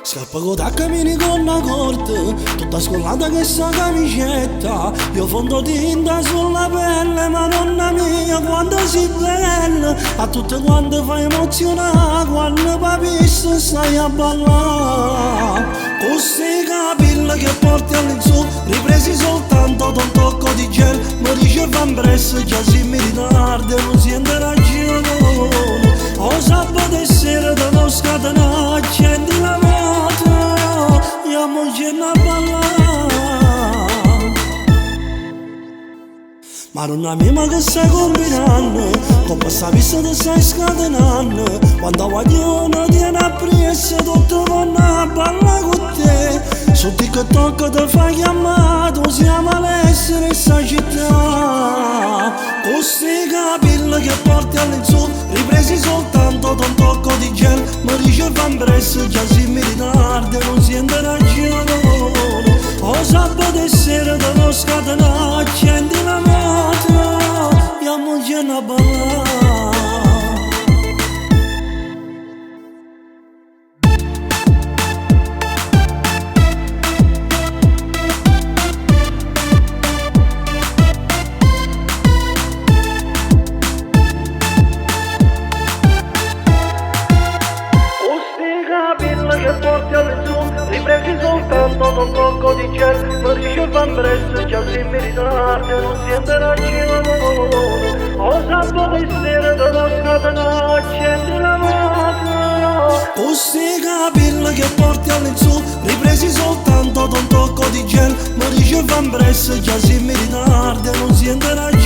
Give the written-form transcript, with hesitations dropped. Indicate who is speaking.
Speaker 1: Scappa con te cammini con una corte, tutta scollata che sta camicetta. Io fondo tinta sulla pelle, ma nonna mia quanto sei bella. A tutte quante fai emozionare, quando papista stai a ballare. Questi capelli che porti all'insù, ripresi soltanto da un tocco di gel. Mi dice fan presto, già si mi ritarda, non sente ragione. O sabato sera devo scatenare, accendi la moto, andiamoci a ballare. Ma nonna mia, ma che stai combinando? Con questa pista ti stai scatenando. Quando voglio tieni a presa, tutto vanno a ballare con te. Su TikTok ti fai chiamato, siamo all'estero in sta città. Questi capelli che porti all'insù, ripresi soltanto da un tocco di gel. Mi dice fan presto, già si mi ritarda, non sente ragione. O sabato sera devo scatenare, accendi la moto, andiamoci a ballare. Che porti all'insù, ripresi soltanto da un tocco di gel. Mi dice fan presto, già si mi ritarda, non sente ragione. O sabato sera devo scatenare, accendi la moto. Questi capelli che porti all'insù, ripresi soltanto da un tocco di gel. Mi dice fan presto, già si mi ritarda, non sente ragione.